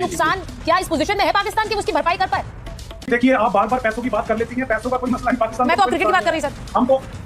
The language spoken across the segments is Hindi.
नुकसान क्या इस पोजीशन में है पाकिस्तान की उसकी भरपाई कर पाए? देखिए, आप बार बार पैसों की बात कर लेती हैं। पैसों का कोई मसला नहीं पाकिस्तान। मैं तो क्रिकेट की बात कर रही सर।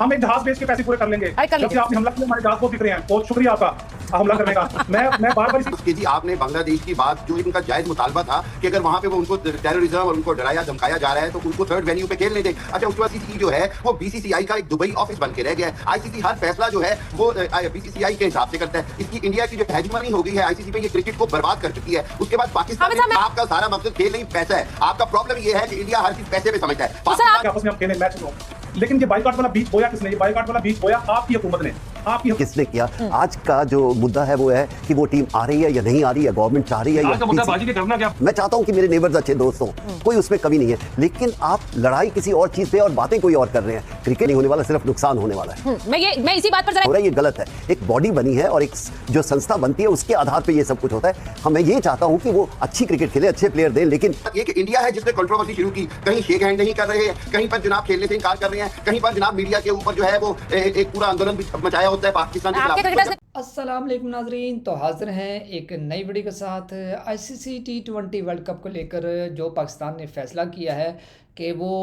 हम एक जहाज बेच के पैसे पूरे कर लेंगे। जबकि आपने हमला किया, हमारे जहाज को बिक रहे हैं। बहुत शुक्रिया आपका हमला करने का। मैं बार बार जी, आपने बांग्लादेश की बात, जो इनका जायज मुतालबा था कि अगर वहां पे वो उनको टेररिज्म और उनको डराया धमकाया जा रहा है तो उनको थर्ड वेन्यू पे खेलने दें। अच्छा, उसके बाद आईसीसी जो है वो बीसीसीआई का एक दुबई ऑफिस बन के रह गया है। आईसीसी हर फैसला जो है वो बीसीसीआई के हिसाब से करता है। इसकी इंडिया की जो हेजमनी हो गई है आईसीसी पे, ये क्रिकेट को बर्बाद कर चुकी है। उसके बाद पाकिस्तान में आपका सारा मकसद खेल नहीं पैसा है। आपका प्रॉब्लम ये है कि इंडिया हर चीज पैसे पे समझता है। आपस में हम खेलें मैच में, लेकिन ये बाइकआउट वाला बीच बोया किसने? ये बाइकआउट वाला बीच बोया आपकी हुकूमत ने। किसने किया? आज का जो मुद्दा है वो है कि वो टीम आ रही है या नहीं आ रही है, गवर्नमेंट चाह रही है या बाजी करना क्या? मैं चाहता हूं कि मेरे नेबर्स अच्छे दोस्त हों, कोई उसमें कमी नहीं है, लेकिन आप लड़ाई किसी और चीज पे और बातें कोई और कर रहे हैं। क्रिकेट नहीं होने वाला, सिर्फ नुकसान होने वाला है। मैं इसी बात पर जरा हो रहा है, ये गलत है। एक बॉडी बनी है और एक जो संस्था बनती है उसके आधार पर ये सब कुछ होता है। मैं ये चाहता हूँ कि वो अच्छी क्रिकेट खेले, अच्छे प्लेयर दें, लेकिन ये कि इंडिया है जिसने कंट्रोवर्सी शुरू की, कहीं शेक हैंड नहीं कर रहे हैं, कहीं पर जनाब खेलने से इनकार कर रहे हैं, कहीं पर जनाब मीडिया के ऊपर जो है वो एक पूरा आंदोलन भी मचाया होता है पाकिस्तान के खिलाफ। अस्सलाम वालेकुम नाजरीन, तो हाजिर हैं एक नई वीडियो के साथ। आईसीसी T20 वर्ल्ड कप को लेकर जो पाकिस्तान ने फैसला किया है कि वो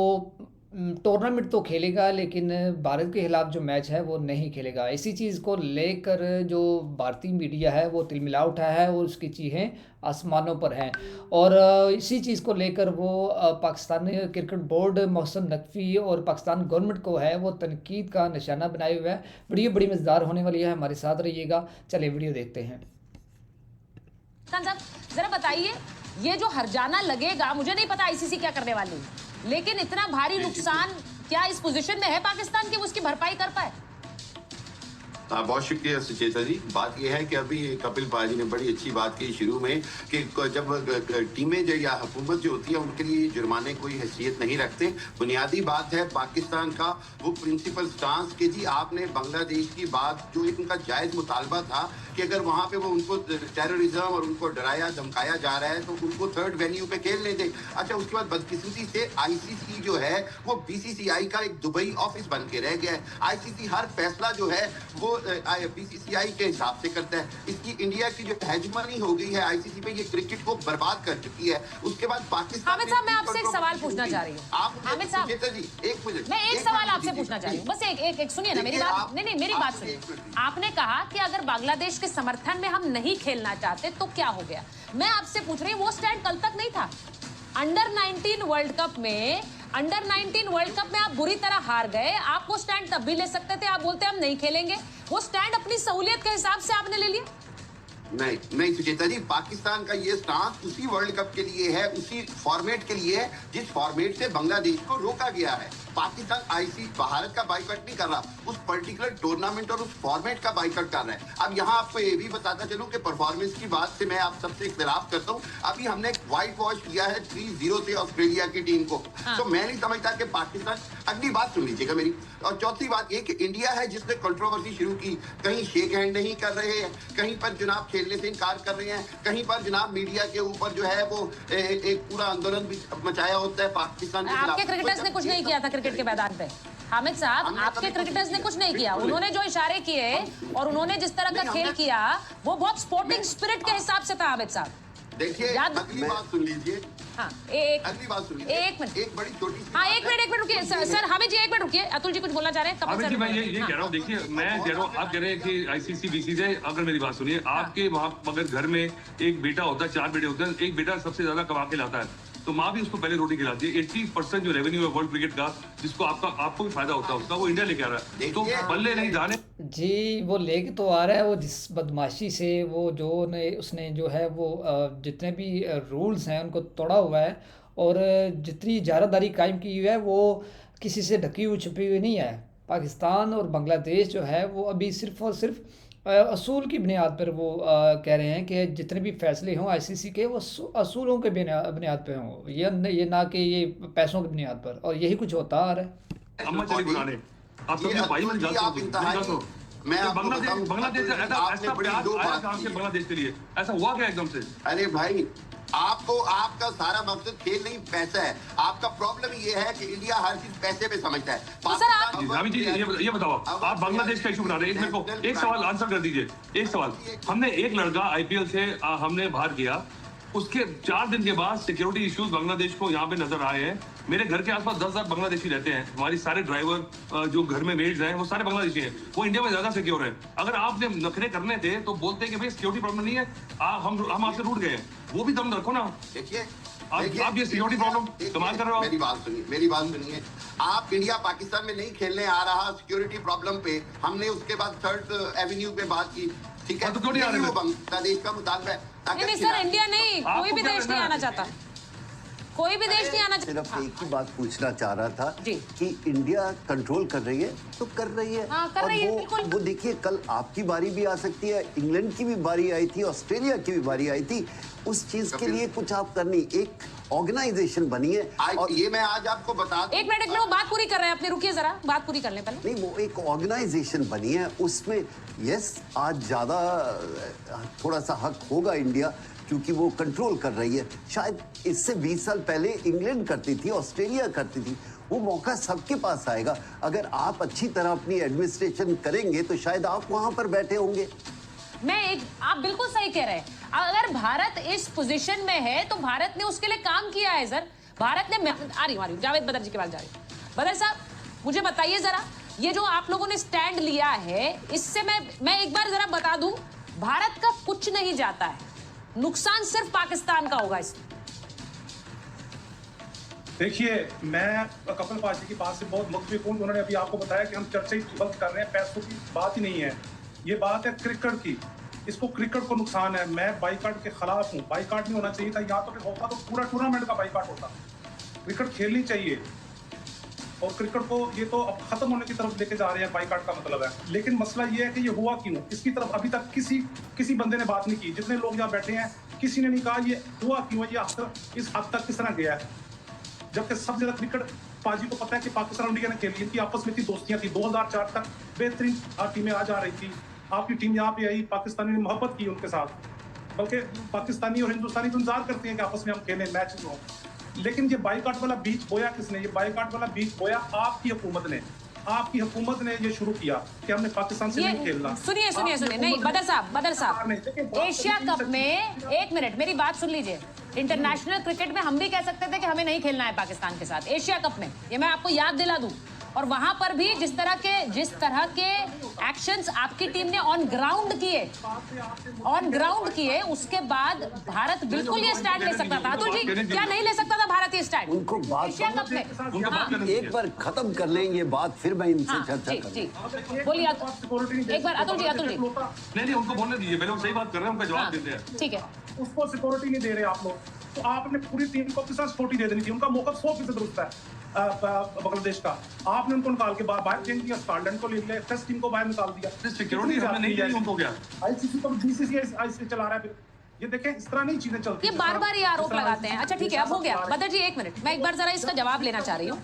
टूर्नामेंट तो खेलेगा लेकिन भारत के खिलाफ जो मैच है वो नहीं खेलेगा। इसी चीज़ को लेकर जो भारतीय मीडिया है वो तिलमिला उठा है और उसकी चीखें आसमानों पर हैं। और इसी चीज़ को लेकर वो पाकिस्तान क्रिकेट बोर्ड, मोहसिन नकवी और पाकिस्तान गवर्नमेंट को है वो तनकीद का निशाना बनाए हुए है। वीडियो बड़ी मज़ेदार होने वाली है, हमारे साथ रहिएगा। चलिए वीडियो देखते हैं। जरा बताइए, ये जो हर्जाना लगेगा, मुझे नहीं पता आईसीसी क्या करने वाली है, लेकिन इतना भारी नुकसान क्या इस पोजीशन में है पाकिस्तान की उसकी भरपाई कर पाए? बहुत शुक्रिया सुचेता जी। बात यह है कि अभी कपिल पाजी ने बड़ी अच्छी बात की शुरू में कि जब टीमें जो या हुकूमत जो होती है उनके लिए जुर्माने कोई हैसियत नहीं रखते। बुनियादी बात है पाकिस्तान का वो प्रिंसिपल स्टांस कि जी आपने बांग्लादेश की बात, जो एक उनका जायज मुतालबा था कि अगर वहां पे वो उनको टेररिज्म और उनको डराया धमकाया जा रहा है तो उनको थर्ड वेन्यू पे खेलने दें। अच्छा, उसके बाद बदकिस्मती से आईसीसी जो है वो बीसीसीआई का एक दुबई ऑफिस बन के रह गया है। आईसीसी हर फैसला जो है वो बीसीसीआई के हिसाब से करता है। इसकी इंडिया की जो हेजमनी हो गई है आईसीसी पे, ये क्रिकेट को बर्बाद कर चुकी है। उसके बाद पाकिस्तान। हामिद साहब, मैं आपसे एक सवाल पूछना चाह रही हूँ। हामिद साहब जी, एक मिनट, मैं एक सवाल आपसे पूछना चाह रही हूँ, बस एक सुनिए ना मेरी बात। नहीं, मेरी बात सुनिए। आपने कहा कि अगर बांग्लादेश के समर्थन में हम नहीं खेलना चाहते तो क्या हो गया। मैं आपसे पूछ रही हूँ, वो स्टैंड कल तक नहीं था। अंडर 19 वर्ल्ड कप में आप बुरी तरह हार गए। आप वो स्टैंड तब भी ले सकते थे। आप बोलते हम नहीं खेलेंगे, वो स्टैंड अपनी सहूलियत के हिसाब से आपने ले लिया। नहीं सुचेता जी, पाकिस्तान का ये स्टांस उसी वर्ल्ड कप के लिए है, उसी फॉर्मेट के लिए है जिस फॉर्मेट से बांग्लादेश को रोका गया है। पाकिस्तान आईसीसी भारत का बाइकआउट नहीं कर रहा, उस पर्टिकुलर टूर्नामेंट और उस फॉर्मेट का बाइकआउट कर रहा है। अब यहाँ आपको ये भी बताता चलूं कि परफॉर्मेंस की बात से मैं आप सबसे इख्तिलाफ करता हूँ। अभी हमने व्हाइट वॉश किया है 3-0 से ऑस्ट्रेलिया की टीम को। तो मैं नहीं समझता कि पाकिस्तान, अगली बात सुन लीजिएगा मेरी। और चौथी बात ये कि इंडिया है जिसने कंट्रोवर्सी शुरू की, कहीं शेक हैंड नहीं कर रहे हैं, कहीं पर जनाब खेलने से इनकार कर रहे हैं, कहीं पर जनाब मीडिया के ऊपर जो है वो एक पूरा आंदोलन भी मचाया होता है पाकिस्तान के खिलाफ। आपके क्रिकेटर्स ने कुछ नहीं किया था क्रिकेट के मैदान पे। हामिद साहब, आपके क्रिकेटर्स ने कुछ नहीं किया। उन्होंने जो इशारे किए और उन्होंने जिस तरह का खेल किया वो बहुत स्पोर्टिंग स्पिरिट के हिसाब से था। हामिद साहब देखिए, अगली बात सुन लीजिए। हाँ, अगली बात सुन लीजिए। एक मिनट, एक बड़ी छोटी सी। हाँ, एक मिनट रुकिए सर। हामिद जी एक मिनट रुकिए। अतुल जी कुछ बोलना चाह रहे हैं? हामिद जी, मैं ये कह रहा हूँ, देखिए मैं कह रहा हूँ, आप कह रहे हैं कि आईसीसी बीसीसीआई, अगर मेरी बात सुनिए, आपके वहाँ अगर घर में एक बेटा होता है, 4 बेटे होते हैं, एक बेटा सबसे ज्यादा कमा के लाता है तो माँ भी उसको पहले रोटी खिलाती है। 80% जो रेवेन्यू है वर्ल्ड क्रिकेट का, जिसको आपको भी फायदा होता है उसका, वो इंडिया लेके आ रहा है। तो बल्ले नहीं जाने जी, वो लेके तो आ रहा है। वो जिस बदमाशी से वो जो उसने जो है वो जितने भी रूल्स हैं उनको तोड़ा हुआ है और जितनी इजारादारी कायम की हुई है वो किसी से ढकी हुई छुपी हुई नहीं है। पाकिस्तान और बांग्लादेश जो है वो अभी सिर्फ और सिर्फ असूल की बुनियाद पर वो कह रहे हैं कि जितने भी फैसले हों आईसीसी के वो असूलों के बुनियाद पर हों, ये ना कि ये पैसों की बुनियाद पर। और यही कुछ होता आ रहा है। अम्मा चली बुलाने आप सब भाई बन जाते। मैं बांग्लादेश ऐसा प्यार आया कहां से बांग्लादेश के लिए? ऐसा हुआ क्या एकदम से? अरे भाई, आपका सारा मकसद खेल नहीं पैसा है। आपका प्रॉब्लम ये है कि इंडिया हर चीज पैसे पे समझता है। रावी जी, ये बताओ, आप बांग्लादेश का इशू बना रहे हैं। मेरे को एक सवाल आंसर कर दीजिए। एक सवाल, हमने एक लड़का आईपीएल से हमने बाहर किया, उसके 4 दिन के बाद सिक्योरिटी इश्यूज बांग्लादेश को यहाँ पे नजर आए हैं। मेरे घर के आसपास 10,000 बांग्लादेशी रहते हैं। हमारी सारे ड्राइवर जो घर में मेड्स हैं वो सारे बांग्लादेशी हैं। वो इंडिया में ज्यादा सिक्योर है। अगर आपने नखरे करने थे तो बोलते कि भाई सिक्योरिटी प्रॉब्लम नहीं है, हम आपसे रूठ गए हैं, वो भी दम रखो ना। देखिए आप ये सिक्योरिटी प्रॉब्लम कमाल कर रहे हो। मेरी बात सुनिए। आप इंडिया पाकिस्तान में नहीं खेलने आ रहा सिक्योरिटी प्रॉब्लम पे, हमने उसके बाद 3rd एवेन्यू पे बात की, ठीक है। तो क्यों नहीं आ रहे? वो बांग्लादेश का मुतालबा है। नहीं सर, इंडिया नहीं, कोई भी देश नहीं आना चाहता, कोई भी देश नहीं आना सिर्फ चाहता। एक ही बात पूछना चाह रहा था जी। कि इंडिया कंट्रोल कर रही है तो कर रही है। हाँ, कर और रही है, वो बिल्कुल। वो देखिए, कल आपकी बारी भी आ सकती है, इंग्लैंड की भी बारी आई थी, ऑस्ट्रेलिया की भी बारी आई थी। उस चीज के लिए कुछ आप करनी, एक ऑर्गेनाइजेशन बनी है। और ये मैं आज आपको बता दूं। एक मिनट वो बात पूरी कर रहे हैं अपनी, रुकिए जरा, बात पूरी कर लें पहले। नहीं, वो एक ऑर्गेनाइजेशन बनी है, उसमें यस आज ज्यादा थोड़ा सा हक होगा इंडिया, क्योंकि वो कंट्रोल कर रही है। शायद इससे 20 साल पहले इंग्लैंड करती थी, ऑस्ट्रेलिया करती थी। वो मौका सबके पास आएगा। अगर आप अच्छी तरह अपनी एडमिनिस्ट्रेशन करेंगे तो शायद आप वहां पर बैठे होंगे। आप बिल्कुल सही कह रहे हैं। अगर भारत इस पोजीशन में है तो भारत ने उसके लिए काम किया है सर। भारत ने आ रही हूँ जावेद बदर जी के पास जा रही हूँ। बदर साहब, मुझे बताइए जरा, ये जो आप लोगों ने स्टैंड लिया है, इससे मैं एक बार जरा बता दूं, भारत का कुछ नहीं जाता है, नुकसान सिर्फ पाकिस्तान का होगा इसमें। देखिए, मैं कपिल पाजी की बात से बहुत मुतफिक हूं। उन्होंने अभी आपको बताया कि हम चर्चा ही बंद कर रहे हैं, पैसों की बात ही नहीं है। ये बात है क्रिकेट की, इसको क्रिकेट को नुकसान है। मैं बाइकाट के खिलाफ हूँ, बाइकाट नहीं होना चाहिए था। या तो फिर होता तो पूरा टूर्नामेंट का बाइकाट होता। क्रिकेट खेलनी चाहिए, और क्रिकेट को ये तो अब खत्म होने की तरफ लेके जा रहे हैं, बाइकाट का मतलब है। लेकिन मसला ये है कि ये हुआ क्यों, इसकी तरफ अभी तक किसी बंदे ने बात नहीं की। जितने लोग यहाँ बैठे हैं, किसी ने नहीं कहा ये हुआ क्यों है, ये इस हद तक किस तरह गया है। जबकि सबसे ज्यादा क्रिकेट पाजी को पता है कि पाकिस्तान और इंडिया ने खेली, इनकी आपस में इतनी दोस्तियां थी। 2004 तक बेहतरीन टीमें आ जा रही थी। आपकी टीम यहाँ पे आई, पाकिस्तानी ने मोहब्बत की उनके साथ, बल्कि पाकिस्तानी और हिंदुस्तानी तो इंतजार करते हैं कि आपस में हम खेलें, मैच हो। लेकिन ये बाइकाट वाला बीज बोया किसने? ये बाइकाट वाला बीज बोया आपकी हुकूमत ने। आपकी हुकूमत ने ये शुरू किया कि हमने पाकिस्तान से नहीं खेलना। सुनिए नहीं, बदर साहब, एशिया कप में, एक मिनट मेरी बात सुन लीजिए। इंटरनेशनल क्रिकेट में हम भी कह सकते थे कि हमें नहीं खेलना है पाकिस्तान के साथ। एशिया कप में, ये मैं आपको याद दिला दूं, और वहां पर भी जिस तरह के एक्शंस आपकी टीम ने ऑन ग्राउंड किए, उसके बाद भारत बिल्कुल ये स्टैंड ले सकता था। अतुल जी, क्या नहीं ले सकता था भारत ये स्टैंड उनको बात एशिया कप में? एक बार खत्म कर लेंगे बात, फिर मैं इनसे चर्चा जी करूंगा। बोलिए एक बार अतुल जी। नहीं, उनको बोलने दीजिए, पहले वो सही बात कर रहे हैं, उनका जवाब देते हैं। ठीक है, उसको सिक्योरिटी नहीं दे रहे आप लोग, तो आपने पूरी टीम को किस तरह सिक्योरिटी दे देनी थी? उनका मौका 100% दुरुस्त है बांग्लादेश का। आपने उनको निकाल के बाहर फेंक दिया, स्कॉटलैंड को ले लिया, टेस्ट टीम को बाहर निकाल दिया। सिक्योरिटी हमने नहीं दी उनको, क्या आईसीसी को बीसीसीआई चला रहा है। फिर ये देखें, इस तरह नहीं चीजें चलती। ये बार ये आरोप लगाते हैं। अच्छा ठीक है, अब हो गया। बदर जी एक मिनट, मैं एक बार जरा इसका जवाब लेना चाह रही हूँ।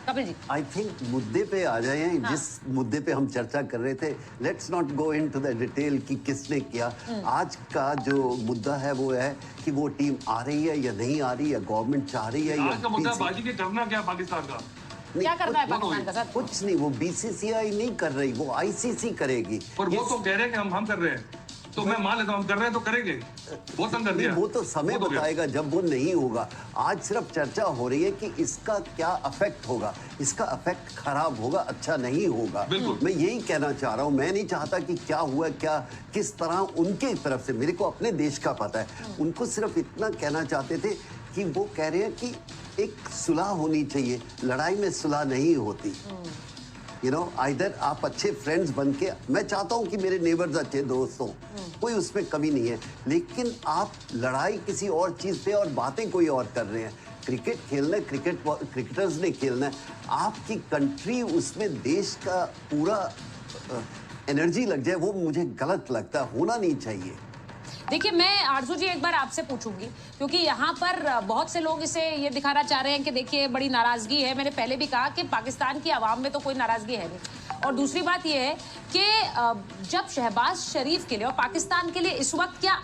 कपिल जी, आई थिंक मुद्दे पे आ जाए। जिस मुद्दे पे हम चर्चा कर रहे थे, let's not go into the detail कि किसने किया। आज का जो मुद्दा है वो है कि वो टीम आ रही है या नहीं आ रही, या गवर्नमेंट चाह रही है, आज का मुद्दा बाजी के करना क्या पाकिस्तान का? क्या करना है पाकिस्तान का सर? कुछ नहीं, वो बीसीसीआई नहीं कर रही, वो आईसीसी करेगी। और वो तो कह रहे हैं कि हम कर रहे हैं, तो मैं मान लेता हूं हम कर रहे हैं तो करेंगे। वो तंग कर दिया। वो तो समय बताएगा जब वो नहीं होगा। आज सिर्फ चर्चा हो रही है कि इसका क्या इफेक्ट होगा। इसका इफेक्ट खराब होगा, अच्छा नहीं होगा। मैं यही कहना चाह रहा हूँ। मैं नहीं चाहता कि क्या हुआ, क्या किस तरह उनके तरफ से, मेरे को अपने देश का पता है। उनको सिर्फ इतना कहना चाहते थे कि वो कह रहे हैं कि एक सुलह होनी चाहिए, लड़ाई में सुलह नहीं होती। यू नो, आइदर आप अच्छे फ्रेंड्स बन के, मैं चाहता हूं कि मेरे नेबर्स अच्छे दोस्त हों, कोई उसमें कमी नहीं है, लेकिन आप लड़ाई किसी और चीज पे और बातें कोई और कर रहे हैं। क्रिकेट खेलना है, क्रिकेटर्स ने खेलना है। आपकी कंट्री उसमें देश का पूरा एनर्जी लग जाए, वो मुझे गलत लगता है, होना नहीं चाहिए। देखिए, मैं आरजू जी एक बार आपसे पूछूंगी, क्योंकि यहाँ पर बहुत से लोग इसे ये दिखाना चाह रहे हैं कि देखिए बड़ी नाराजगी है। मैंने पहले भी कहा कि पाकिस्तान की आवाम में तो कोई नाराजगी है नहीं। और दूसरी बात ये है कि जब शहबाज शरीफ के लिए और पाकिस्तान के लिए इस वक्त क्या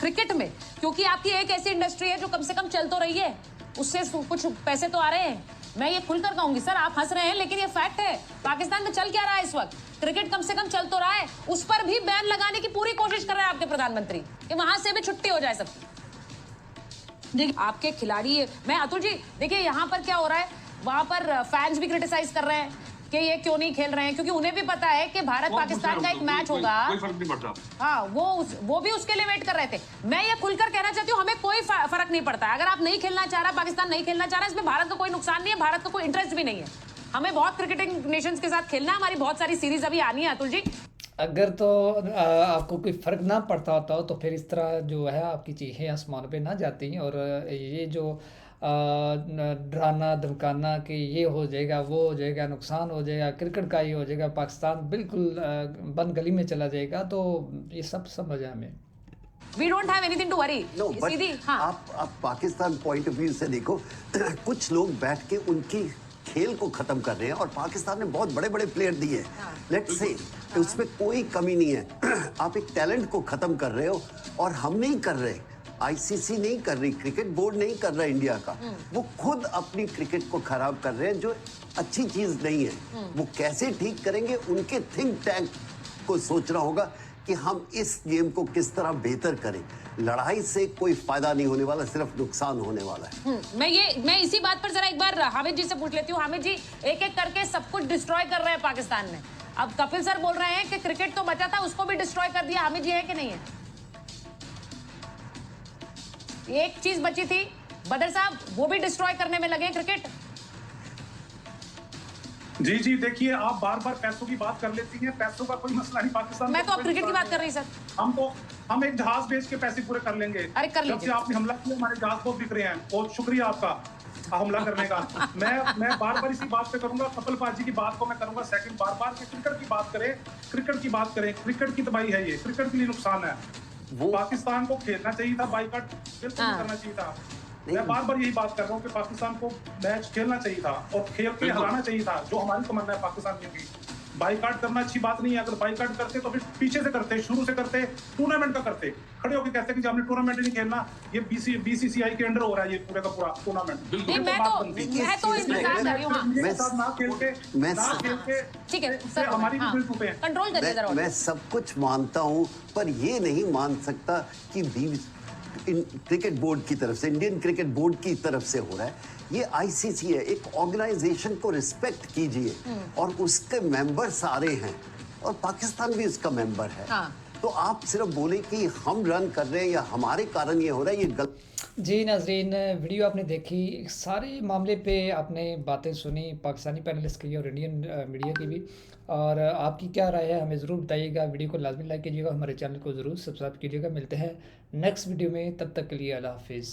क्रिकेट में, क्योंकि आपकी एक ऐसी इंडस्ट्री है जो कम से कम चल तो रही है, उससे कुछ पैसे तो आ रहे हैं। मैं ये खुलकर कहूंगी सर, आप हंस रहे हैं लेकिन ये फैक्ट है। पाकिस्तान में चल क्या रहा है इस वक्त? क्रिकेट कम से कम चल तो रहा है, उस पर भी बैन लगाने की पूरी कोशिश कर रहे हैं आपके प्रधानमंत्री कि वहां से भी छुट्टी हो जाए सबकी। देखिए आपके खिलाड़ी, मैं अतुल जी देखिए यहाँ पर क्या हो रहा है, वहां पर फैंस भी क्रिटिसाइज कर रहे हैं कि ये क्यों नहीं खेल रहे हैं, क्योंकि उन्हें भी पता है कि भारत पाकिस्तान का एक मैच होगा। कोई फर्क नहीं पड़ता। हाँ, वो भी उसके लिए वेट कर रहे थे। मैं ये खुलकर कहना चाहती हूँ, हमें कोई फर्क नहीं पड़ता। अगर आप नहीं खेलना चाह रहा, पाकिस्तान नहीं खेलना चाह रहा, इसमें भारत का कोई नुकसान नहीं है, भारत का कोई इंटरेस्ट भी नहीं है। हमें बहुत क्रिकेटिंग नेशंस के साथ खेलना है, हमारी बहुत सारी सीरीज अभी आनी है अतुल जी। अगर तो आपको कोई फ़र्क ना पड़ता होता तो फिर इस तरह जो है आपकी चीखें आसमान पे ना जाती। और ये जो डराना धमकाना कि ये हो जाएगा, वो हो जाएगा, नुकसान हो जाएगा, क्रिकेट का ये हो जाएगा, पाकिस्तान बिल्कुल बंद गली में चला जाएगा, तो ये सब समझ है हमें। We don't have anything to worry. No but सीधी हाँ, आप पाकिस्तान पॉइंट ऑफ व्यू से देखो, कुछ लोग बैठ के उनकी खेल को खत्म कर रहे हैं और पाकिस्तान ने बहुत बड़े बड़े प्लेयर दिए हैं, लेट्स से उसमें कोई कमी नहीं है। आप एक टैलेंट को खत्म कर रहे हो और हम नहीं कर रहे, आईसीसी नहीं कर रही, क्रिकेट बोर्ड नहीं कर रहा इंडिया का, वो खुद अपनी क्रिकेट को खराब कर रहे हैं, जो अच्छी चीज नहीं है। वो कैसे ठीक करेंगे, उनके थिंक टैंक को सोचना होगा कि हम इस गेम को किस तरह बेहतर करें। लड़ाई से कोई फायदा नहीं होने वाला, सिर्फ नुकसान होने वाला है। मैं इसी बात पर जरा एक बार हामिद जी से पूछ लेती हूँ। हामिद जी, एक एक करके सब कुछ डिस्ट्रॉय कर रहे हैं पाकिस्तान में। अब कपिल सर बोल रहे हैं कि क्रिकेट तो बचा था, उसको भी डिस्ट्रॉय कर दिया। हामिद जी, है कि नहीं है? एक चीज बची थी, बदर साहब, वो भी डिस्ट्रॉय करने में लगे क्रिकेट। जी जी, देखिए आप बार बार पैसों की बात कर लेती हैं, पैसों का कोई मसला नहीं पाकिस्तान। मैं तो अब क्रिकेट की बात कर रही सर। हम एक जहाज बेच के पैसे पूरे कर लेंगे। अरे कर लीजिए। जब से आपने हमला किया हमारे जहाज बहुत बिक रहे हैं, बहुत शुक्रिया आपका हमला करने का। मैं बार बार इसी बात पे करूंगा, कपिल पाजी की बात को मैं करूंगा सेकंड, बार बार कि क्रिकेट की बात करें, क्रिकेट की बात करें, क्रिकेट की तबाही है ये, क्रिकेट के लिए नुकसान है। वो पाकिस्तान को खेलना चाहिए था, बाइकॉट बिल्कुल नहीं करना चाहिए था। मैं बार बार यही बात कर रहा हूँ कि पाकिस्तान को मैच खेलना चाहिए था और खेल के हराना चाहिए था, जो हमारी तमन्ना है पाकिस्तान की। बाइकाट करना अच्छी बात नहीं है। अगर बाइकाट करते तो फिर पीछे से करते, शुरू से करते, टूर्नामेंट का करते, खड़े होकर कहते कि हमने टूर्नामेंट नहीं खेलना, ये बीसीसीआई के अंडर हो रहा है ये पूरे का पूरा टूर्नामेंट। नहीं, मैं तो इंतजार कर रही हूँ। ना खेल के ठीक है सर, हमारी भी दिल टूटे हैं। कंट्रोल करिए जरा। मैं सब कुछ मानता हूं, पर ये नहीं मान सकता कि क्रिकेट बोर्ड की तरफ से, इंडियन क्रिकेट बोर्ड की तरफ से हो रहा है। ये आईसीसी है, एक ऑर्गेनाइजेशन को रिस्पेक्ट कीजिए और उसके मेंबर सारे हैं और पाकिस्तान भी उसका मेंबर है। हाँ। तो आप सिर्फ बोले कि हम रन कर रहे हैं या हमारे कारण ये हो रहा है, ये गलत। जी नाजरीन, वीडियो आपने देखी, सारे मामले पे आपने बातें सुनी, पाकिस्तानी पैनलिस्ट की और इंडियन मीडिया की भी। और आपकी क्या राय है हमें ज़रूर बताइएगा। वीडियो को लाजमी लाइक कीजिएगा, हमारे चैनल को ज़रूर सब्सक्राइब कीजिएगा। मिलते हैं नेक्स्ट वीडियो में, तब तक के लिए अल्लाह हाफिज़।